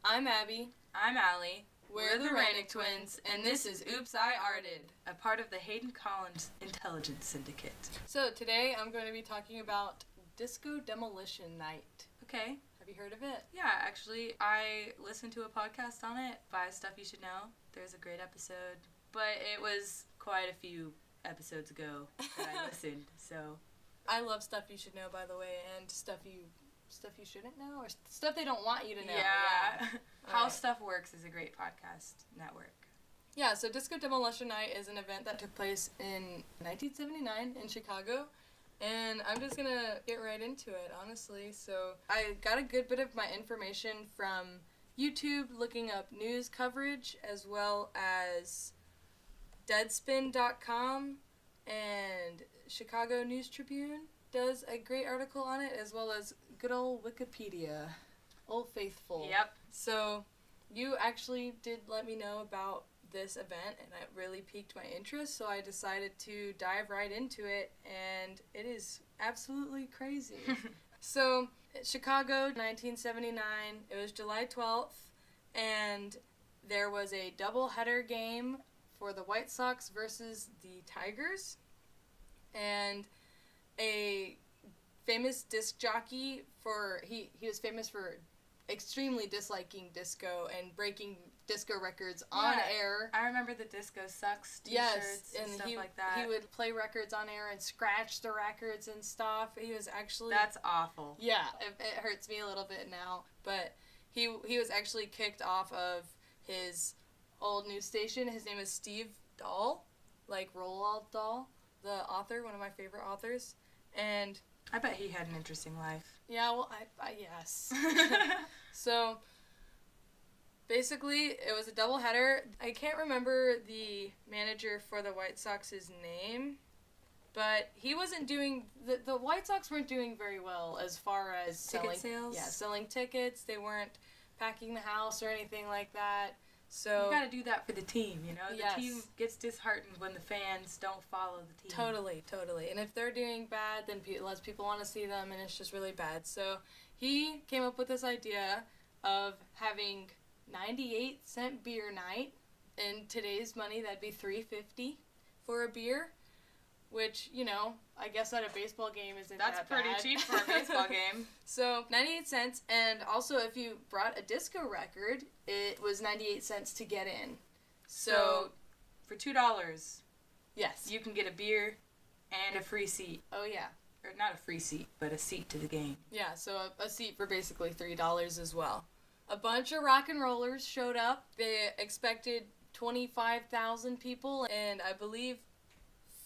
I'm Abby. I'm Aly. We're the Ranic twins, and this is Oops, I Arted, a part of the Hayden Intelligence Syndicate. So today I'm going to be talking about Disco Demolition Night. Okay. Have you heard of it? Yeah, actually, I listened to a podcast on it by Stuff You Should Know. There's a great episode, but it was quite a few episodes ago that I listened, so... I love Stuff You Should Know, by the way, and stuff you shouldn't know, or stuff they don't want you to know. Yeah. How Right. Stuff Works is a great podcast network. Yeah, so Disco Demolition Night is an event that took place in 1979 in Chicago, and I'm just going to get right into it, honestly. So I got a good bit of my information from YouTube, looking up news coverage, as well as Deadspin.com, and Chicago News Tribune does a great article on it, as well as good old Wikipedia. Old Faithful. Yep. So you actually did let me know about this event, and it really piqued my interest, so I decided to dive right into it, and it is absolutely crazy. So, Chicago, 1979, it was July 12th, and there was a doubleheader game for the White Sox versus the Tigers, and a famous disc jockey he was famous for extremely disliking disco and breaking disco records on air. I remember the Disco Sucks t-shirts and stuff like that. He would play records on air and scratch the records and stuff. He was actually... That's awful. Yeah, it hurts me a little bit now. But he was actually kicked off of his old news station. His name is Steve Dahl, like Roald Dahl, the author, one of my favorite authors. And... I bet he had an interesting life. Yeah, well, I yes. So, basically, it was a doubleheader. I can't remember the manager for the White Sox's name, but he wasn't doing... The White Sox weren't doing very well as far as Ticket sales? Yeah, selling tickets. They weren't packing the house or anything like that. So you gotta do that for the team, you know? Yes. The team gets disheartened when the fans don't follow the team. Totally. And if they're doing bad, then less people want to see them, and it's just really bad. So he came up with this idea of having 98-cent beer night. In today's money, that'd be $3.50 for a beer, which, you know, I guess at a baseball game isn't That's that pretty bad. cheap for a baseball game. So 98 cents, and also if you brought a disco record, it was 98 cents to get in. So for $2, yes, you can get a beer and a free seat. Oh yeah. Or not a free seat, but a seat to the game. Yeah, so a seat for basically $3 as well. A bunch of rock and rollers showed up. They expected 25,000 people, and I believe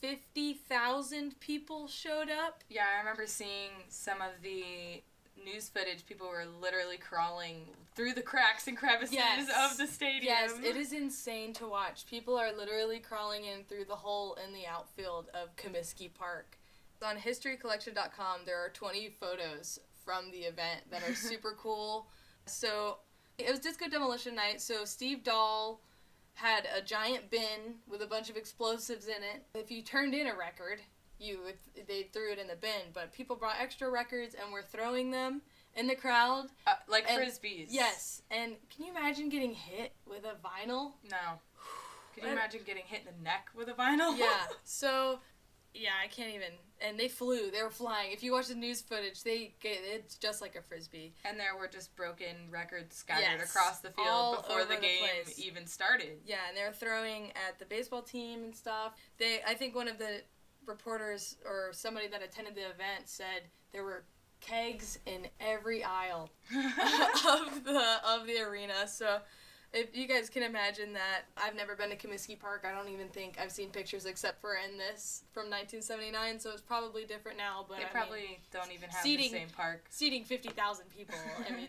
50,000 people showed up. Yeah, I remember seeing some of the news footage. People were literally crawling through the cracks and crevices of the stadium. Yes, it is insane to watch. People are literally crawling in through the hole in the outfield of Comiskey Park. On historycollection.com, there are 20 photos from the event that are super cool. So, it was Disco Demolition Night, so Steve Dahl had a giant bin with a bunch of explosives in it. If you turned in a record, they threw it in the bin, but people brought extra records and were throwing them in the crowd. Like frisbees. Yes, and can you imagine getting hit with a vinyl? No. Could you imagine getting hit in the neck with a vinyl? Yeah, so... Yeah, I can't even. And they were flying. If you watch the news footage, it's just like a frisbee. And there were just broken records scattered across the field before the game even started. Yeah, and they were throwing at the baseball team and stuff. I think one of the reporters or somebody that attended the event said there were kegs in every aisle of the arena. So if you guys can imagine that, I've never been to Comiskey Park. I don't even think I've seen pictures except for in this from 1979, so it's probably different now. But they probably don't even have the same park. Seating 50,000 people. I mean,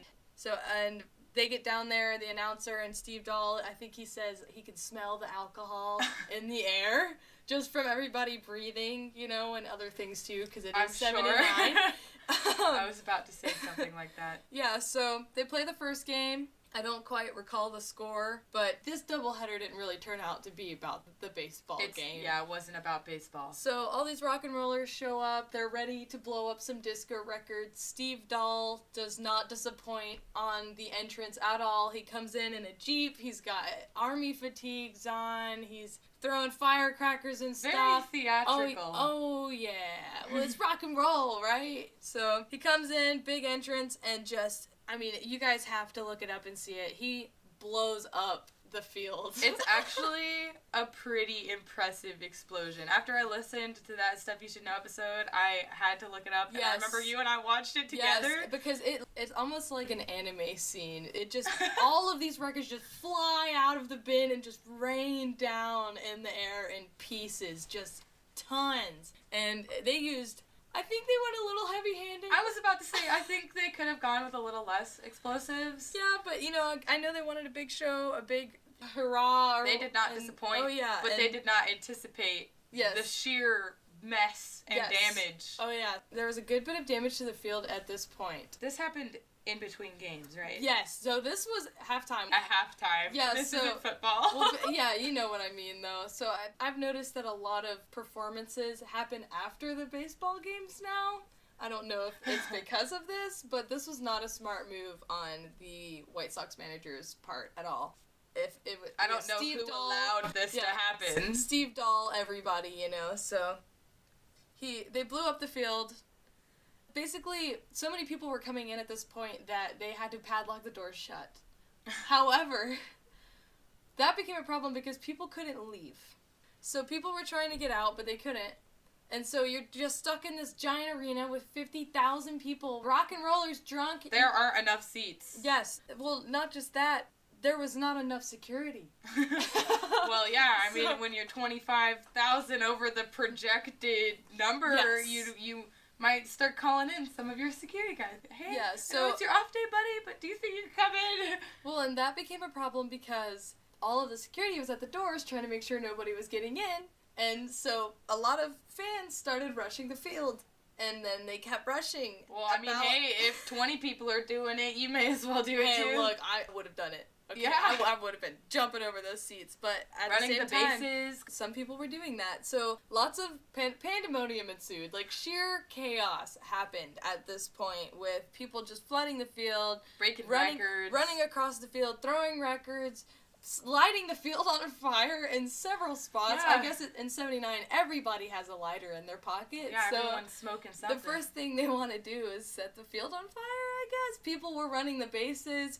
and they get down there, the announcer and Steve Dahl, I think he says he can smell the alcohol in the air just from everybody breathing, you know, and other things too, because it is 79. Sure. I was about to say something like that. Yeah, so they play the first game. I don't quite recall the score, but this doubleheader didn't really turn out to be about the baseball game. Yeah, it wasn't about baseball. So all these rock and rollers show up. They're ready to blow up some disco records. Steve Dahl does not disappoint on the entrance at all. He comes in a Jeep. He's got army fatigues on. He's throwing firecrackers and stuff. Very theatrical. Oh yeah. Well, it's rock and roll, right? So he comes in, big entrance, and just, I mean, you guys have to look it up and see it. He blows up the field. It's actually a pretty impressive explosion. After I listened to that Stuff You Should Know episode, I had to look it up. Yes. And I remember you and I watched it together. Yes, because it's almost like an anime scene. It just, all of these records just fly out of the bin and just rain down in the air in pieces. Just tons. And they used, I think they went a little heavy-handed. I was about to say, I think they could have gone with a little less explosives. Yeah, but, you know, I know they wanted a big show, a big hurrah. They did not disappoint. Oh, yeah. But they did not anticipate the sheer mess and damage. Oh, yeah. There was a good bit of damage to the field at this point. This happened in between games, right? Yes. So this was halftime. At halftime. Yeah, this so, isn't football. Well, yeah, you know what I mean, though. So I've noticed that a lot of performances happen after the baseball games now. I don't know if it's because of this, but this was not a smart move on the White Sox manager's part at all. I don't know who allowed this to happen. Steve Dahl, everybody, you know. So they blew up the field. Basically, so many people were coming in at this point that they had to padlock the doors shut. However, that became a problem because people couldn't leave. So people were trying to get out, but they couldn't. And so you're just stuck in this giant arena with 50,000 people, rock and rollers, drunk. There aren't enough seats. Yes. Well, not just that. There was not enough security. Well, yeah, I mean, when you're 25,000 over the projected number, you might start calling in some of your security guys. Hey, so it's your off day, buddy, but do you think you can come in? Well, and that became a problem because all of the security was at the doors trying to make sure nobody was getting in. And so a lot of fans started rushing the field. And then they kept rushing. Well, I mean, hey, if 20 people are doing it, you may as well do it too. Hey, look, I would have done it. Okay? Yeah. I would have been jumping over those seats. But at running the same time, bases. Some people were doing that. So lots of pandemonium ensued. Like, sheer chaos happened at this point with people just flooding the field. Running across the field, throwing records. Lighting the field on fire in several spots. Yeah. I guess in 79, everybody has a lighter in their pocket. Yeah, so everyone's smoking something. The first thing they want to do is set the field on fire, I guess. People were running the bases.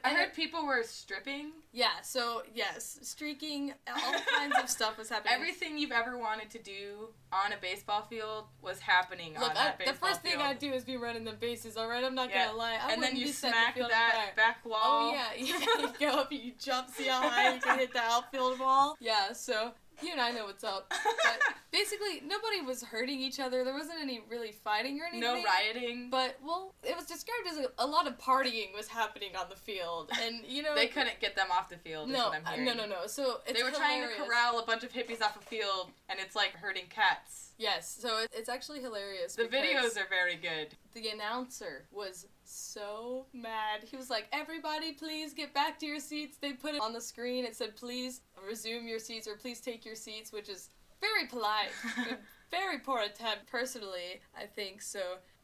I heard people were stripping. Yeah, so, yes, streaking, all kinds of stuff was happening. Everything you've ever wanted to do on a baseball field was happening on that baseball field. The first thing I'd do is be running the bases, alright? I'm not gonna lie. And then you smack that back wall. Oh, yeah. You go up and you jump, see how high you can hit the outfield wall. Yeah, so you and I know what's up. But basically, nobody was hurting each other. There wasn't any really fighting or anything. No rioting. But, well, it was described as a lot of partying was happening on the field. And, you know... They couldn't get them off the field, is what I'm hearing. No. So, it's They were trying to corral a bunch of hippies off a field, and it's like herding cats. Yes, so it's actually hilarious. The videos are very good. The announcer was so mad. He was like, everybody please get back to your seats. They put it on the screen. It said, please resume your seats or please take your seats, which is very polite. Very poor attempt, personally, I think. So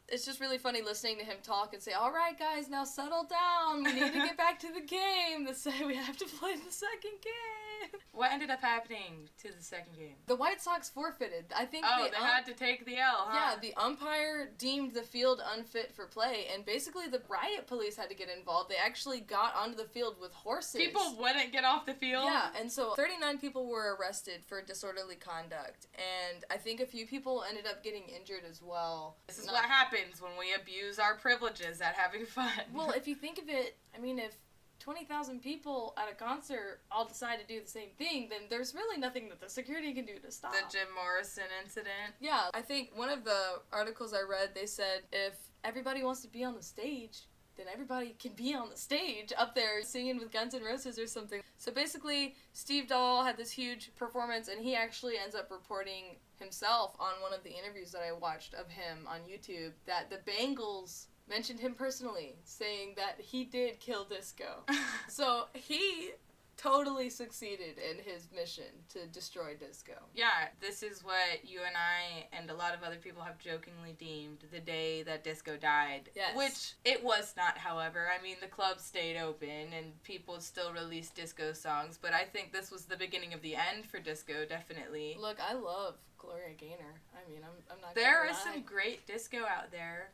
it's just really funny listening to him talk and say, all right, guys, now settle down. We need to get back to the game. We have to play the second game. What ended up happening to the second game? The White Sox forfeited. I think they had to take the L, huh? Yeah, the umpire deemed the field unfit for play, and basically the riot police had to get involved. They actually got onto the field with horses. People wouldn't get off the field? Yeah, and so 39 people were arrested for disorderly conduct, and I think a few people ended up getting injured as well. This is what happens when we abuse our privileges at having fun. Well, if you think of it, I mean, if 20,000 people at a concert all decide to do the same thing, then there's really nothing that the security can do to stop. The Jim Morrison incident? Yeah, I think one of the articles I read, they said if everybody wants to be on the stage, then everybody can be on the stage up there singing with Guns N' Roses or something. So basically, Steve Dahl had this huge performance, and he actually ends up reporting himself on one of the interviews that I watched of him on YouTube that the Bengals mentioned him personally, saying that he did kill disco. So he totally succeeded in his mission to destroy disco. Yeah, this is what you and I and a lot of other people have jokingly deemed the day that disco died. Yes. Which it was not, however. I mean, the club stayed open and people still released disco songs, but I think this was the beginning of the end for disco, definitely. Look, I love Gloria Gaynor. I mean, I'm not There gonna is lie. some great disco out there,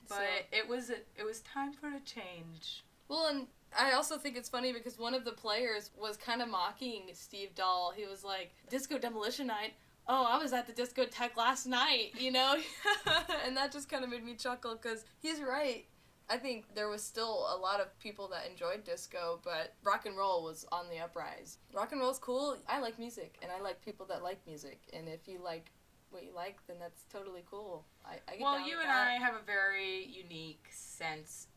but it was time for a change. Well, and I also think it's funny because one of the players was kind of mocking Steve Dahl. He was like, Disco Demolition Night? Oh, I was at the discotheque last night, you know? And that just kind of made me chuckle because he's right. I think there was still a lot of people that enjoyed disco, but rock and roll was on the uprise. Rock and roll's cool. I like music, and I like people that like music. And if you like what you like, then that's totally cool. I get well, down you with and that. I have a very unique sense.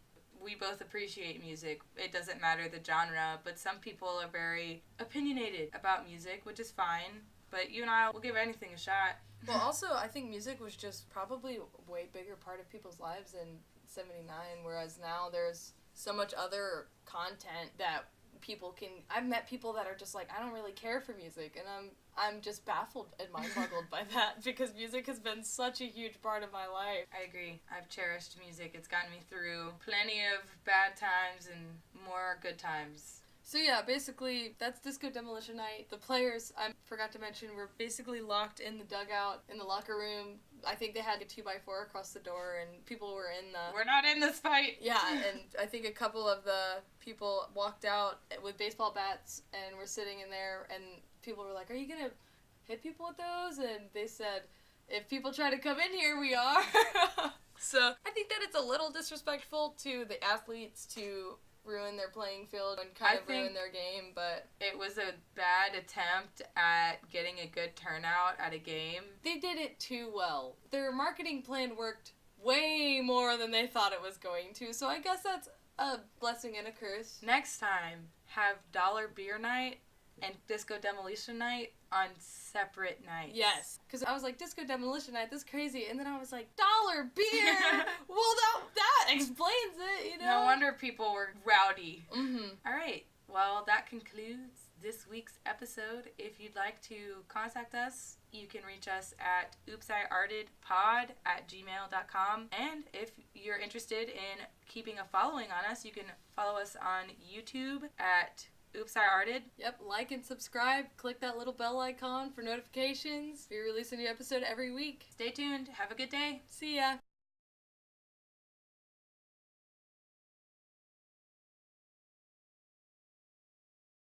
We both appreciate music. It doesn't matter the genre, but some people are very opinionated about music, which is fine. But you and I will give anything a shot. Well, also, I think music was just probably a way bigger part of people's lives in 79, whereas now there's so much other content that people can... I've met people that are just like, I don't really care for music, and I'm just baffled and mind-boggled by that, because music has been such a huge part of my life. I agree. I've cherished music. It's gotten me through plenty of bad times and more good times. So yeah, basically, that's Disco Demolition Night. The players, I forgot to mention, were basically locked in the dugout, in the locker room. I think they had a 2x4 across the door, and people were in the... We're not in this fight! Yeah, and I think a couple of the people walked out with baseball bats and were sitting in there, and people were like, are you gonna hit people with those? And they said, if people try to come in here, we are. So I think that it's a little disrespectful to the athletes to ruin their playing field and kind of ruin their game, but... It was a bad attempt at getting a good turnout at a game. They did it too well. Their marketing plan worked way more than they thought it was going to, so I guess that's a blessing and a curse. Next time, have Dollar Beer Night and Disco Demolition Night on separate nights. Yes. Because I was like, Disco Demolition Night, this is crazy. And then I was like, Dollar Beer! Well, that explains it, you know? No wonder people were rowdy. Mm-hmm. All right. Well, that concludes this week's episode. If you'd like to contact us, you can reach us at oopsiartedpod@gmail.com. And if you're interested in keeping a following on us, you can follow us on YouTube at Oops, I Arted. Yep, like and subscribe. Click that little bell icon for notifications. We release a new episode every week. Stay tuned. Have a good day. See ya.